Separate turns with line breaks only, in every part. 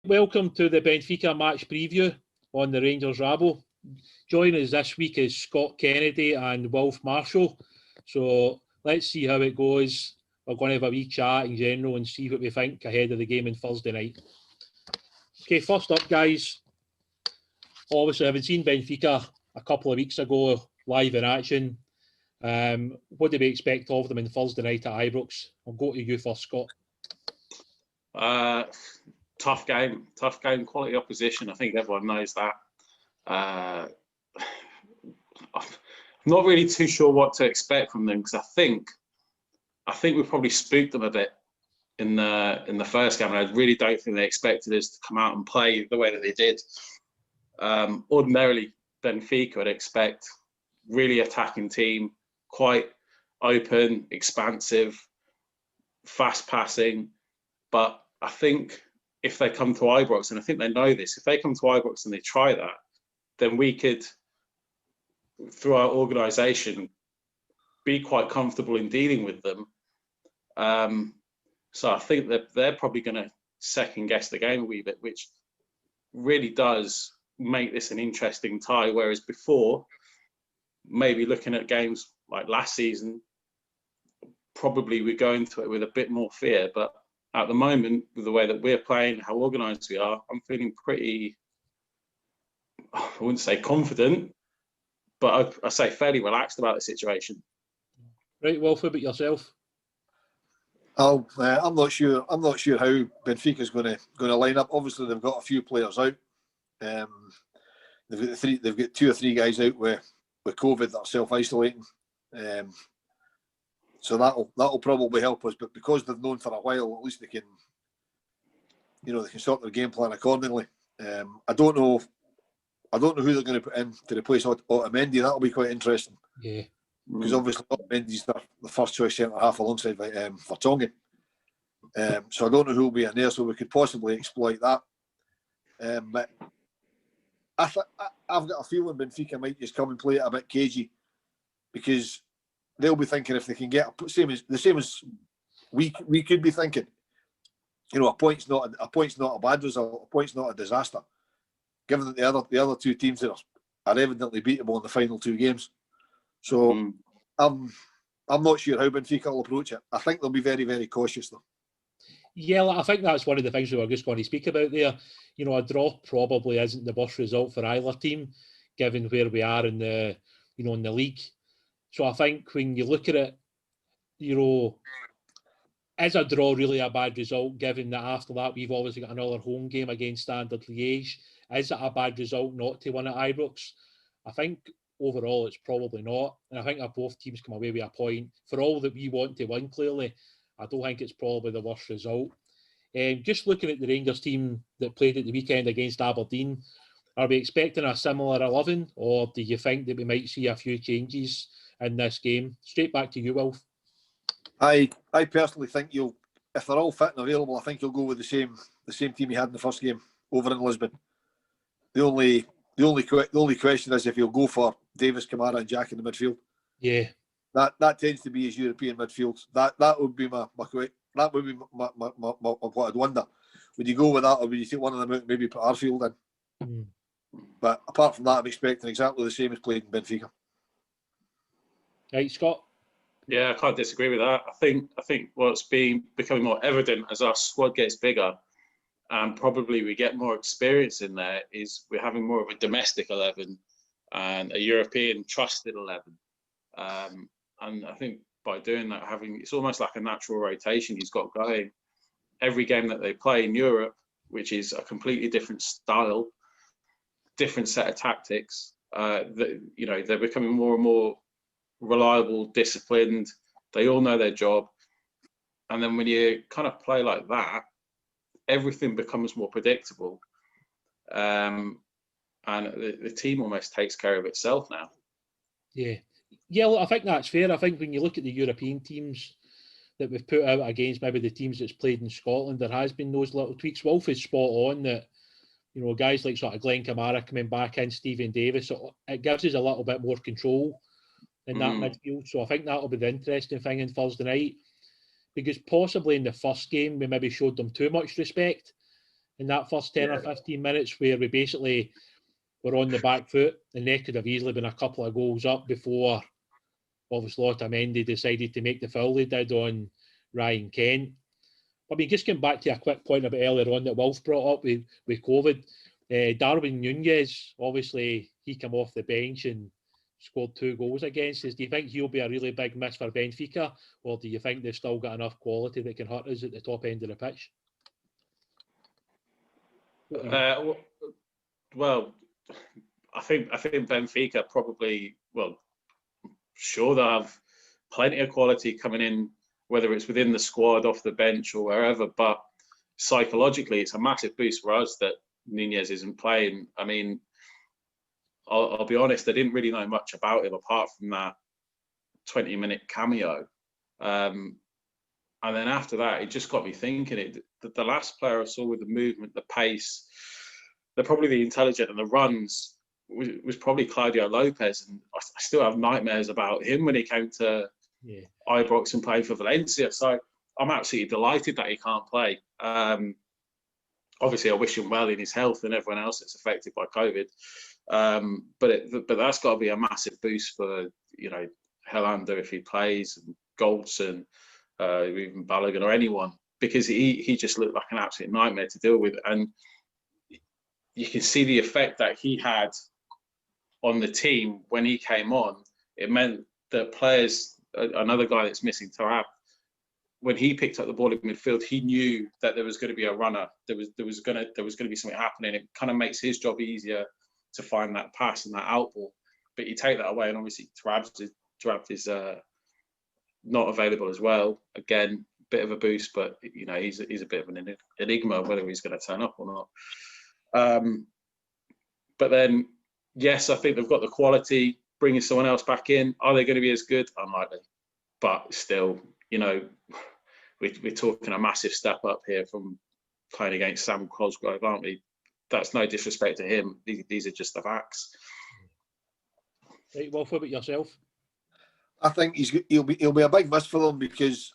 Welcome to the Benfica match preview on the Rangers Rabo. Joining us this week is Scott Kennedy and Wilf Marshall. So let's see how it goes. We're going to have a wee chat in general and see what we think ahead of the game on Thursday night. Okay, first up, guys. Obviously, I've seen Benfica a couple of weeks ago live in action. What do we expect of them on Thursday night at Ibrox? I'll go to you first, Scott.
Tough game, quality opposition. I think everyone knows that. I'm not really too sure what to expect from them because I think we probably spooked them a bit in the first game, and I really don't think they expected us to come out and play the way that they did. Ordinarily, Benfica would expect really attacking team, quite open, expansive, fast passing, but I think if they come to Ibrox, and I think they know this, if they come to Ibrox and they try that, then we could, through our organisation, be quite comfortable in dealing with them. So I think that they're probably going to second guess the game a wee bit, which really does make this an interesting tie. Whereas before, maybe looking at games like last season, probably we go into it with a bit more fear, but at the moment, with the way that we're playing, how organised we are, I'm feeling pretty, I wouldn't say confident, but I say fairly relaxed about the situation.
Right, Wilf, what about yourself?
I'm not sure. I'm not sure how Benfica's going to line up. Obviously, they've got a few players out. They've got 2 or 3 guys out with COVID that are self-isolating. So that'll probably help us. But because they've known for a while, at least they can sort their game plan accordingly. I don't know who they're going to put in to replace Otamendi. That'll be quite interesting.
Yeah.
Because obviously Otamendi's the first choice centre half alongside Vertonghen. So I don't know who will be in there. So we could possibly exploit that. But I've got a feeling Benfica might just come and play it a bit cagey, because they'll be thinking if they can get the same as we could be thinking. A point's not a bad result. A point's not a disaster, given that the other 2 teams are evidently beatable in the final 2 games. So I'm not sure how Benfica will approach it. I think they'll be very, very cautious though.
Yeah, I think that's one of the things we were just going to speak about there. A draw probably isn't the worst result for either team, given where we are in the in the league. So I think when you look at it, is a draw really a bad result, given that after that we've obviously got another home game against Standard Liège? Is it a bad result not to win at Ibrox? I think overall it's probably not. And I think that both teams come away with a point. For all that we want to win, clearly, I don't think it's probably the worst result. Just looking at the Rangers team that played at the weekend against Aberdeen, are we expecting a similar 11, or do you think that we might see a few changes in this game? Straight back to you, Wilf.
I personally think if they're all fit and available, I think you'll go with the same team you had in the first game over in Lisbon. The only question is if you'll go for Davis, Kamara, and Jack in the midfield.
Yeah,
that tends to be his European midfield. That would be my what I'd wonder. Would you go with that, or would you take one of them out and maybe put Arfield in? But apart from that, I'm expecting exactly the same as played in Benfica.
Right, Scott?
Yeah, I can't disagree with that. I think what's becoming more evident as our squad gets bigger, and probably we get more experience in there, is we're having more of a domestic 11 and a European trusted 11. And I think by doing that, it's almost like a natural rotation he's got going. Every game that they play in Europe, which is a completely different style, different set of tactics, they're becoming more and more reliable, disciplined. They all know their job. And then when you kind of play like that, everything becomes more predictable. And the team almost takes care of itself now.
Yeah, look, I think that's fair. I think when you look at the European teams that we've put out against maybe the teams that's played in Scotland, there has been those little tweaks. Wolf is spot on that, guys like sort of Glenn Kamara coming back in, Stephen Davis, it gives us a little bit more control in that midfield. So I think that'll be the interesting thing on Thursday night, because possibly in the first game we maybe showed them too much respect, in that first 10 or 15 minutes where we basically were on the back foot, and there could have easily been a couple of goals up before obviously Otamendi decided to make the foul they did on Ryan Kent. I mean, just getting back to a quick point a bit earlier on that Wilf brought up with COVID, Darwin Nunez, obviously he came off the bench and scored 2 goals against us. Do you think he'll be a really big miss for Benfica, or do you think they've still got enough quality that can hurt us at the top end of the pitch?
Well, I think Benfica probably, sure, they'll have plenty of quality coming in, whether it's within the squad, off the bench, or wherever. But psychologically, it's a massive boost for us that Nunez isn't playing. I mean, I'll be honest, I didn't really know much about him apart from that 20-minute cameo. And then after that, it just got me thinking. The last player I saw with the movement, the pace, probably the intelligence and the runs was probably Claudio Lopez. And I still have nightmares about him when he came to Ibrox and played for Valencia. So I'm absolutely delighted that he can't play. Obviously, I wish him well in his health and everyone else that's affected by COVID. But that's got to be a massive boost for, Helander if he plays, and Goldson, even Balogun or anyone, because he just looked like an absolute nightmare to deal with. And you can see the effect that he had on the team when he came on. It meant that players, another guy that's missing, Tarab, when he picked up the ball in midfield, he knew that there was going to be a runner. There was going to be something happening. It kind of makes his job easier to find that pass and that out ball. But you take that away, and obviously Tarab is not available as well. Again, bit of a boost, but he's a bit of an enigma whether he's going to turn up or not. But then, yes, I think they've got the quality. Bringing someone else back in, are they going to be as good? Unlikely. But still, we're talking a massive step up here from playing against Sam Cosgrove, aren't we? That's no disrespect to him. These are just the facts.
Right, Wolf, what about yourself?
I think he'll be a big miss for them, because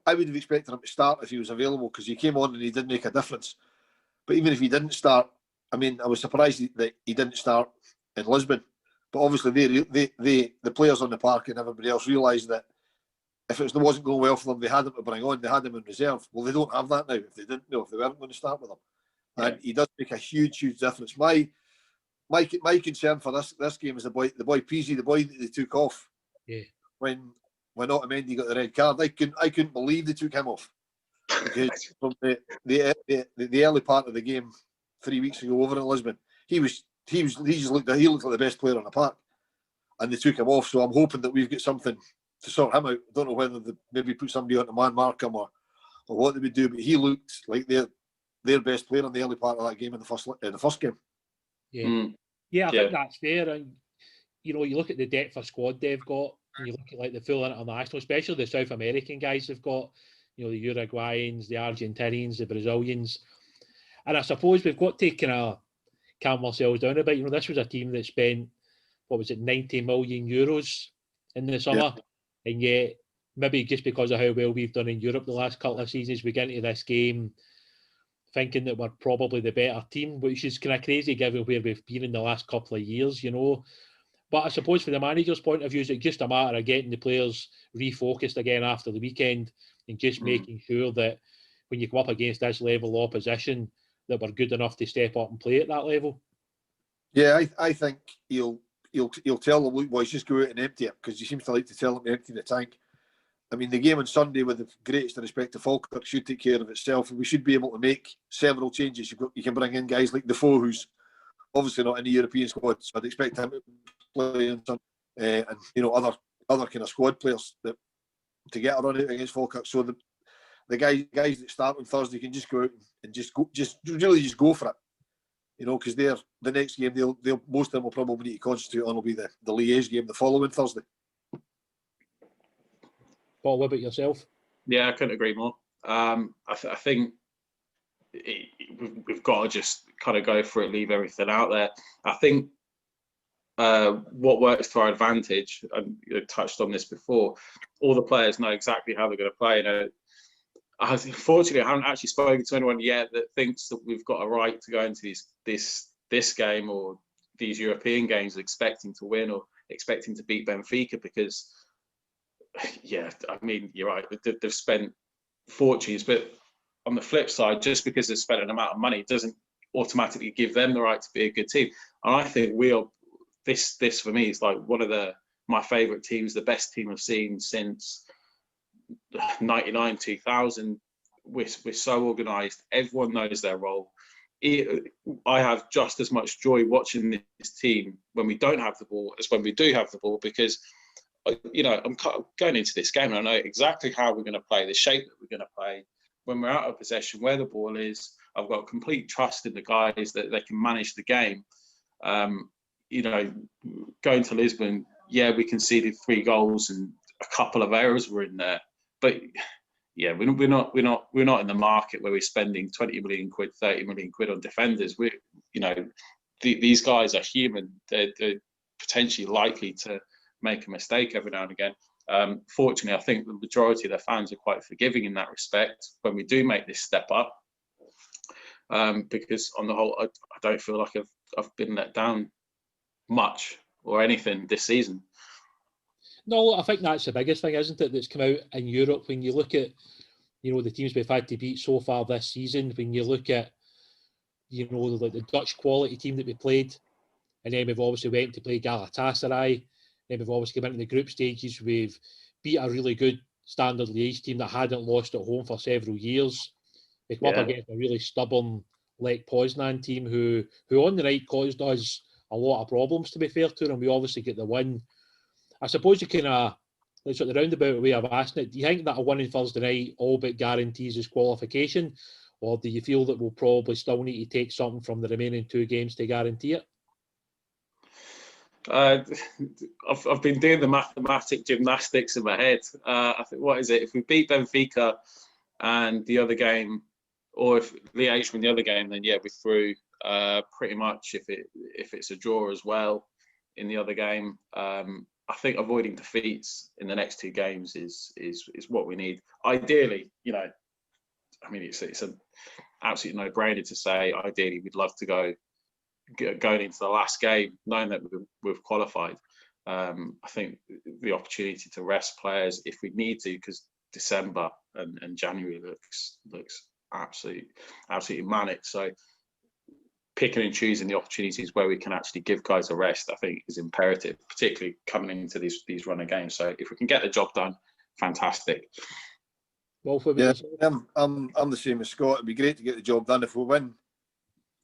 I would have expected him to start if he was available, because he came on and he did make a difference. But even if he didn't start, I mean, I was surprised that he didn't start in Lisbon. But obviously, the players on the park and everybody else realised that if it wasn't going well for them, they had him to bring on. They had him in reserve. Well, they don't have that now. If they didn't know, if they weren't going to start with him, and he does make a huge difference. My concern for this game is the boy Pizzi, the boy that they took off when Otamendi got the red card. I couldn't believe they took him off, because from the early part of the game 3 weeks ago over in Lisbon, he just looked like the best player on the park, and they took him off. So I'm hoping that we've got something to sort him out. I don't know whether they maybe put somebody on to man mark him or what they would do, but he looked like their best player in the early part of that game in the first game.
I think that's fair. And you look at the depth of squad they've got, and you look at like the full international, especially the South American guys they've got. The Uruguayans, the Argentinians, the Brazilians, and I suppose we've got to kind of calm ourselves down a bit. This was a team that spent, 90 million euros in the summer, and yet maybe just because of how well we've done in Europe the last couple of seasons, we get into this game thinking that we're probably the better team, which is kind of crazy given where we've been in the last couple of years, But I suppose from the manager's point of view, it's just a matter of getting the players refocused again after the weekend, and just making sure that when you come up against this level of opposition, that we're good enough to step up and play at that level.
Yeah, I think he'll tell them, look, boys, just go out and empty it, because he seems to like to tell them to empty the tank. I mean, the game on Sunday, with the greatest respect to Falkirk, should take care of itself, and we should be able to make several changes. You can bring in guys like Defoe, who's obviously not in the European squad, so I'd expect him to play on Sunday, and other kind of squad players to get a run out against Falkirk. So the guys that start on Thursday can just go out and just go for it, because the next game they'll most of them will probably need to concentrate on will be the Liège game the following Thursday.
Paul, what about yourself?
Yeah, I couldn't agree more. I think we've got to just kind of go for it, leave everything out there. I think what works to our advantage, and you touched on this before, all the players know exactly how they're going to play. Unfortunately, I haven't actually spoken to anyone yet that thinks that we've got a right to go into this game or these European games expecting to win or expecting to beat Benfica, because, yeah, I mean, you're right. They've spent fortunes, but on the flip side, just because they've spent an amount of money doesn't automatically give them the right to be a good team. And I think this for me is like one of my favourite teams, the best team I've seen since 99, 2000. We're so organised. Everyone knows their role. I have just as much joy watching this team when we don't have the ball as when we do have the ball, because, you know, I'm going into this game and I know exactly how we're going to play, the shape that we're going to play when we're out of possession, where the ball is. I've got complete trust in the guys that they can manage the game. You know, going to Lisbon, yeah, we conceded 3 goals and a couple of errors were in there, but yeah, we're not in the market where we're spending 20 million quid, 30 million quid on defenders. These guys are human. They're potentially likely to make a mistake every now and again. Fortunately, I think the majority of their fans are quite forgiving in that respect when we do make this step up. Because on the whole, I don't feel like I've been let down much or anything this season.
No, I think that's the biggest thing, isn't it, that's come out in Europe when you look at, you know, the teams we've had to beat so far this season. When you look at, you know, the Dutch quality team that we played, and then we've obviously went to play Galatasaray. Then we've obviously come into the group stages. We've beat a really good Standard Liège team that hadn't lost at home for several years. We come up against a really stubborn Lech Poznan team who on the night caused us a lot of problems, to be fair to them. We obviously get the win. I suppose you can, sort of the roundabout way of asking it, do you think that a win on Thursday night all but guarantees us qualification? Or do you feel that we'll probably still need to take something from the remaining 2 games to guarantee it?
I've been doing the mathematic gymnastics in my head. I think, what is it? If we beat Benfica and the other game, or if Liège win the other game, then yeah, we're through. Pretty much. If it's a draw as well in the other game, I think avoiding defeats in the next 2 games is what we need. Ideally, you know, I mean, it's an absolute no-brainer to say. Ideally, we'd love to go going into the last game, knowing that we've qualified. I think the opportunity to rest players if we need to, because December and January looks absolutely manic. So picking and choosing the opportunities where we can actually give guys a rest, I think, is imperative, particularly coming into these runner games. So if we can get the job done, fantastic.
Well,
yeah, I'm the same as Scott. It'd be great to get the job done. If we win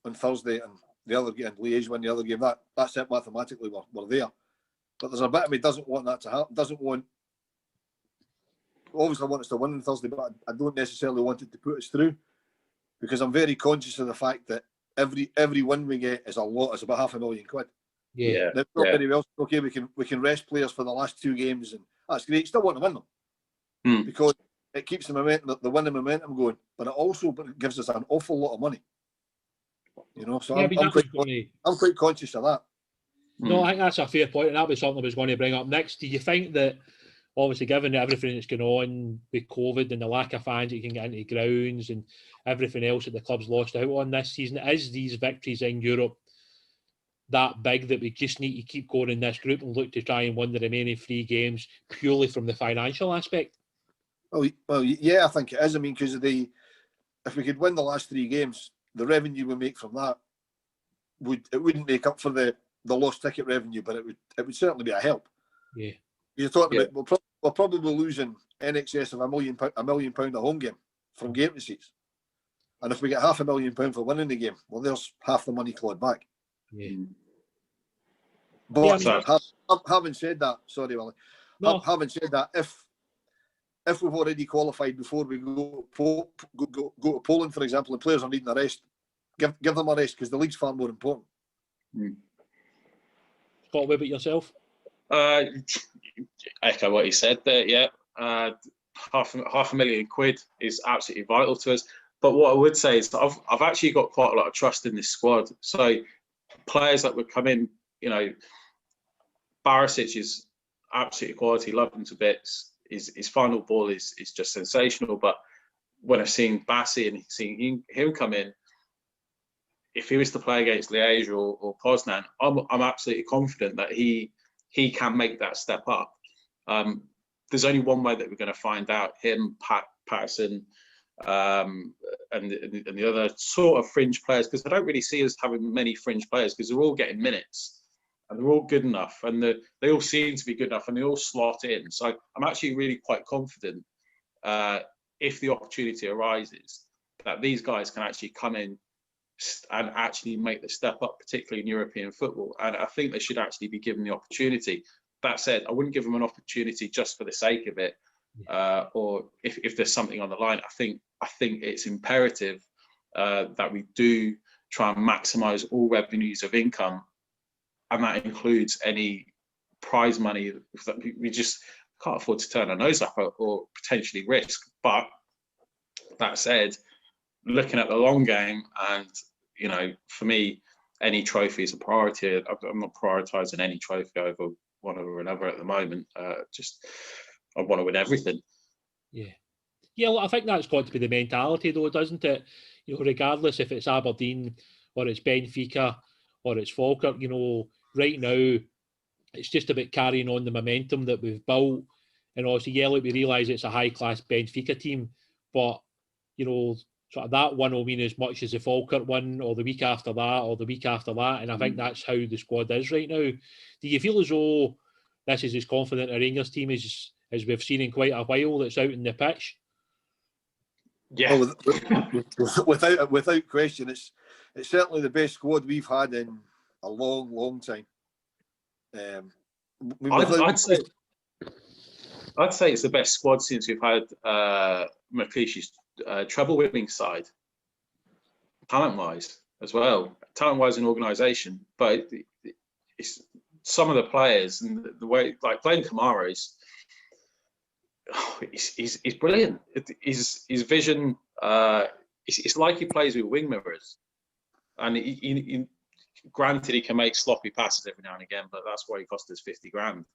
on Thursday and the other game, Liège win the other game, that's it. Mathematically, we're there. But there's a bit of me doesn't want that to happen. Obviously, I want us to win on Thursday, but I don't necessarily want it to put us through, because I'm very conscious of the fact that every win we get is a lot. It's about £500,000.
Yeah.
That's not very well. Okay, we can rest players for the last 2 games, and that's great. Still want to win them because it keeps the momentum, the winning momentum going. But it also gives us an awful lot of money. You know, so I'm quite conscious of that.
No, I think that's a fair point, and that was something I was going to bring up next. Do you think that, obviously, given everything that's going on with COVID and the lack of fans that you can get into grounds and everything else that the club's lost out on this season, is these victories in Europe that big that we just need to keep going in this group and look to try and win the remaining 3 games purely from the financial aspect?
Well, yeah, I think it is. I mean, because if we could win the last 3 games, the revenue we make from that wouldn't make up for the lost ticket revenue, but it would certainly be a help.
Yeah.
You're talking about we're probably losing in excess of £1 million a home game from game receipts, and if we get £500,000 for winning the game, well, there's half the money clawed back.
Yeah.
But having said that, sorry, Willie. No. Having said that, if we've already qualified before we go to Poland, for example, and players are needing a rest, give them a rest, because the league's far more important.
Scott, what about yourself?
Echo what he said there. Yeah, £500,000 is absolutely vital to us. But what I would say is I've actually got quite a lot of trust in this squad. So players that would come in, you know, Barisic is absolutely quality, love him to bits. His final ball is just sensational. But when I've seen Bassi and seen him come in, if he was to play against Liège or Poznan, I'm absolutely confident that he can make that step up. There's only one way that we're going to find out: him, Patterson, and the other sort of fringe players, because I don't really see us having many fringe players because they're all getting minutes and they're all good enough, and they all seem to be good enough, and they all slot in. So I'm actually really quite confident, if the opportunity arises, that these guys can actually come in and actually make the step up, particularly in European football. And I think they should actually be given the opportunity. That said, I wouldn't give them an opportunity just for the sake of it, or if there's something on the line. I think it's imperative that we do try and maximise all revenues of income, and that includes any prize money that we just can't afford to turn our nose up or potentially risk. But that said, looking at the long game, and for me, any trophy is a priority. I'm not prioritising any trophy over one over another at the moment. Just I want to win everything.
Yeah. Well, I think that's got to be the mentality, though, doesn't it? Regardless if it's Aberdeen or it's Benfica or it's Falkirk, right now it's just about carrying on the momentum that we've built. And obviously, we realise it's a high-class Benfica team, but sort of that one will mean as much as the Falkirk one, or the week after that, or the week after that. And I think that's how the squad is right now. Do you feel as though this is as confident a Rangers team as we've seen in quite a while that's out in the pitch?
Yeah,
without question, it's certainly the best squad we've had in a long time.
I'd say it's the best squad since we've had McLeish's treble-winning side, talent-wise as well, talent-wise in organisation. But it's some of the players and the way, like playing Kamara he's brilliant. His vision, it's like he plays with wing mirrors, and he granted he can make sloppy passes every now and again, but that's why he cost us 50 grand.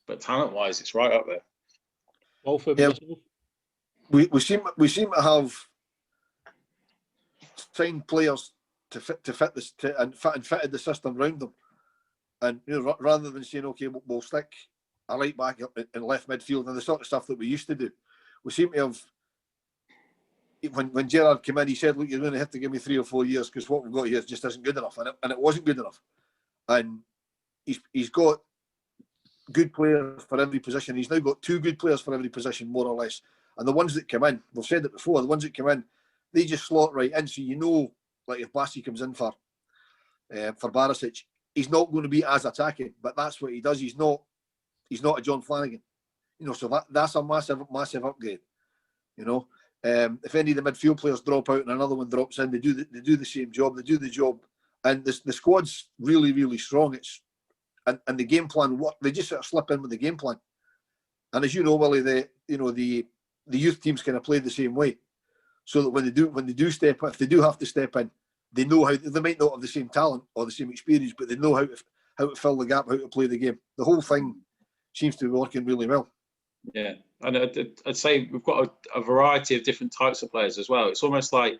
But talent-wise, it's right up there.
Well,
we seem to have signed players to fit this and fitted the system around them, and rather than saying, okay, we'll stick a right back in left midfield and the sort of stuff that we used to do, we seem to have. When Gerrard came in, he said, "Look, you're going to have to give me 3 or 4 years because what we've got here just isn't good enough," and it wasn't good enough. And he's got good players for every position. He's now got 2 good players for every position, more or less. And the ones that come in, we've said it before, the ones that come in, they just slot right in. So like if Bassi comes in for Barisic, he's not going to be as attacking, but that's what he does. He's not a John Flanagan, so that's a massive upgrade. If any of the midfield players drop out and another one drops in, they do the same job. They do the job, and the squad's really, really strong. And the game plan, they just sort of slip in with the game plan. And as you know, Willie, the youth teams kind of play the same way, so that when they do step, if they do have to step in, they know how. They might not have the same talent or the same experience, but they know how to fill the gap, how to play the game. The whole thing seems to be working really well.
Yeah, and I'd say we've got a variety of different types of players as well. It's almost like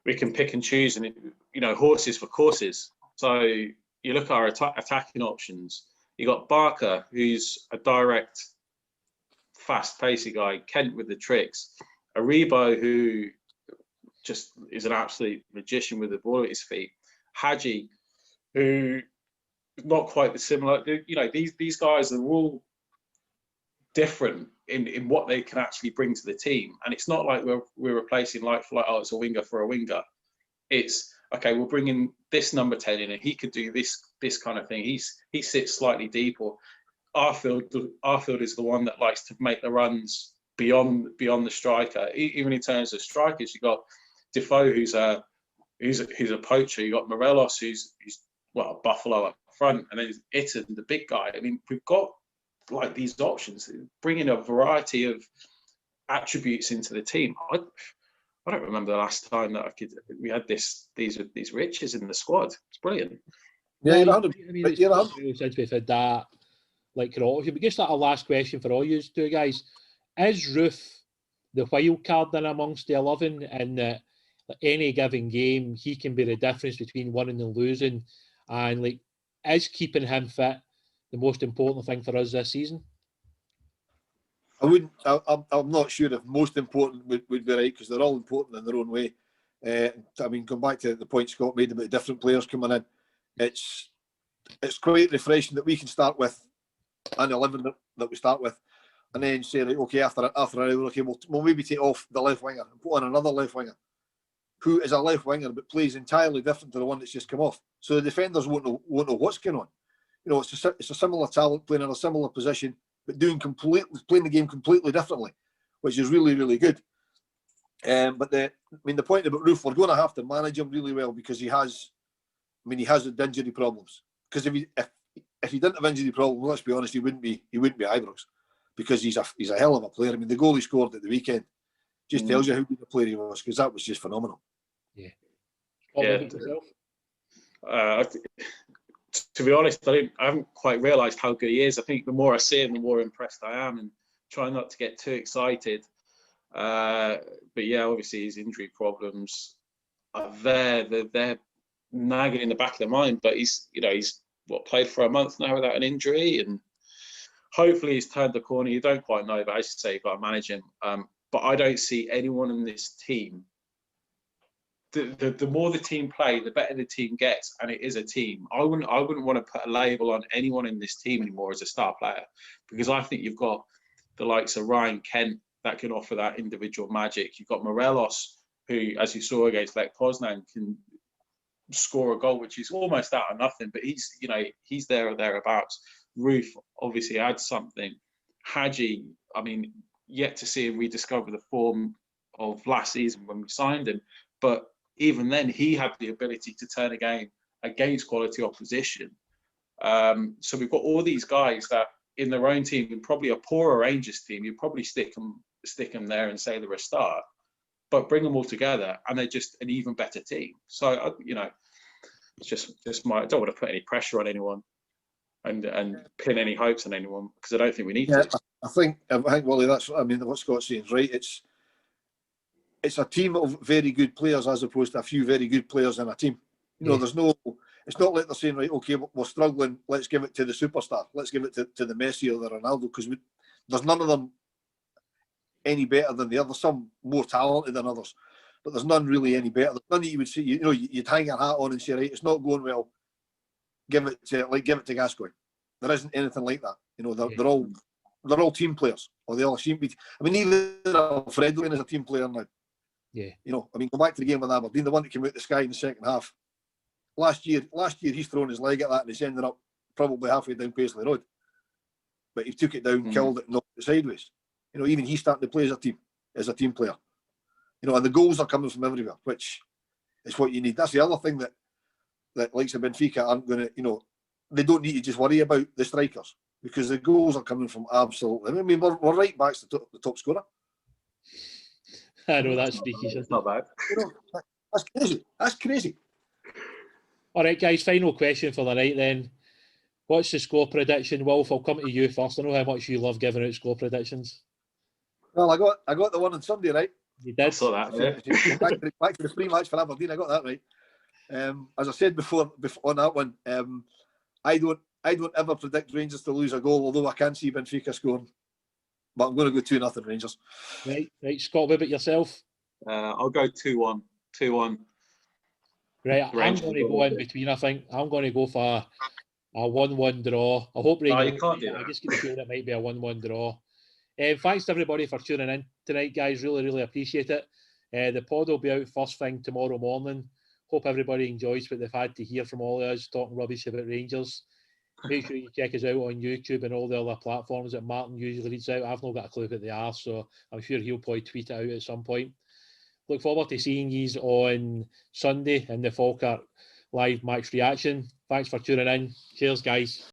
we can pick and choose, and horses for courses. So you look at our attacking options. You got Barker, who's a direct, fast-paced guy. Kent with the tricks. Aribo, who just is an absolute magician with the ball at his feet. Hadji, who not quite the similar. These guys are all different in what they can actually bring to the team, and it's not like we're replacing like for like, oh, it's a winger for a winger. It's okay, we'll bring in this number 10 in, and he could do this kind of thing. He sits slightly deep, or Arfield is the one that likes to make the runs beyond the striker. Even in terms of strikers, you got Defoe, who's a poacher. You got Morelos, who's Buffalo up front, and then there's Itten, the big guy. I mean, we've got like these options, bringing a variety of attributes into the team. I don't remember the last time that we had these riches in the squad. It's brilliant.
Yeah,
since we've had that, like, but just like a last question for all you two guys: is Roof the wild card in amongst the 11, and that any given game he can be the difference between winning and losing, and like, is keeping him fit the most important thing for us this season?
I'm not sure if most important would be right, because they're all important in their own way. I mean, going back to the point Scott made about different players coming in, it's quite refreshing that we can start with an 11 that we start with, and then say, right, okay, after an hour, okay, we'll maybe take off the left winger and put on another left winger who is a left winger but plays entirely different to the one that's just come off. So the defenders won't know what's going on. You know, it's a similar talent playing in a similar position, but playing the game completely differently, which is really, really good. But the point about Roof, we're going to have to manage him really well, because he has the injury problems. Because if he didn't have injury problems, let's be honest, he wouldn't be Ibrox, because he's a hell of a player. I mean, the goal he scored at the weekend just tells you how good a player he was, because that was just phenomenal.
Yeah.
To be honest, I haven't quite realised how good he is. I think the more I see him, the more impressed I am, and try not to get too excited. But yeah, obviously his injury problems are there. They're nagging in the back of their mind. But he's played for a month now without an injury, and hopefully he's turned the corner. You don't quite know, but as you say, you've got to manage him. But I don't see anyone in this team. The more the team play, the better the team gets, and it is a team. I wouldn't want to put a label on anyone in this team anymore as a star player, because I think you've got the likes of Ryan Kent that can offer that individual magic. You've got Morelos, who, as you saw against Lech Poznan, can score a goal which is almost out of nothing, but he's there or thereabouts. Roof obviously adds something. Hadji, I mean, yet to see him rediscover the form of last season when we signed him, but even then he had the ability to turn a game against quality opposition. So we've got all these guys that in their own team, probably a poorer Rangers team, you'd probably stick them there and say they're a star, but bring them all together and they're just an even better team. So it's just I don't want to put any pressure on anyone and pin any hopes on anyone, because I don't think we need to.
I think Willie, what Scott's saying is right. It's a team of very good players as opposed to a few very good players in a team. It's not like they're saying, right, okay, we're struggling, let's give it to the superstar, let's give it to the Messi or the Ronaldo, because there's none of them any better than the others. Some more talented than others, but there's none really any better. There's none that you would say, you'd hang your hat on and say, right, it's not going well, give it to Gascoigne. There isn't anything like that. They're all team players, or they all seem to be. I mean, even Alfredo is a team player now.
Yeah.
Go back to the game with Aberdeen, the one that came out the sky in the second half. Last year he's thrown his leg at that and he's ended up probably halfway down Paisley Road. But he took it down, killed it, and knocked it sideways. Even he's starting to play as a team player. And the goals are coming from everywhere, which is what you need. That's the other thing that likes of Benfica aren't going to, they don't need to just worry about the strikers, because the goals are coming from absolutely. I mean, we're right back to the top scorer.
I know that's speaking.
It's not bad.
That's crazy.
All right, guys. Final question for the night then. What's the score prediction, Wilf? I'll come to you first. I know how much you love giving out score predictions.
Well, I got the one on Sunday right.
You did.
I saw that. Yeah.
Back to the free match for Aberdeen. I got that right. As I said before on that one, I don't ever predict Rangers to lose a goal, although I can see Benfica scoring. But I'm going to go 2-0 Rangers.
Right. Scott, what about yourself?
I'll go 2-1. 2-1.
Right, I'm going to go in between. I think I'm going to go for a 1-1 draw. I hope Rangers.
You can't do that.
I just get the feeling it might be a 1-1 draw. Thanks to everybody for tuning in tonight, guys. Really, really appreciate it. The pod will be out first thing tomorrow morning. Hope everybody enjoys what they've had to hear from all of us talking rubbish about Rangers. Make sure you check us out on YouTube and all the other platforms that Martin usually reads out. I've not got a clue what they are, so I'm sure he'll probably tweet it out at some point. Look forward to seeing you on Sunday in the Falkirk live match reaction. Thanks for tuning in. Cheers, guys.